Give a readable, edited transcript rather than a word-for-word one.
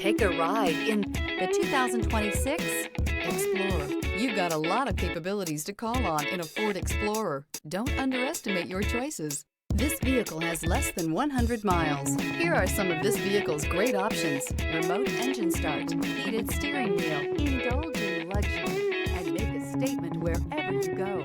Take a ride in the 2026 Explorer. You've got a lot of capabilities to call on in a Ford Explorer. Don't underestimate your choices. This vehicle has less than 100 miles. Here are some of this vehicle's great options: remote engine start, heated steering wheel. Indulge in luxury and make a statement wherever you go.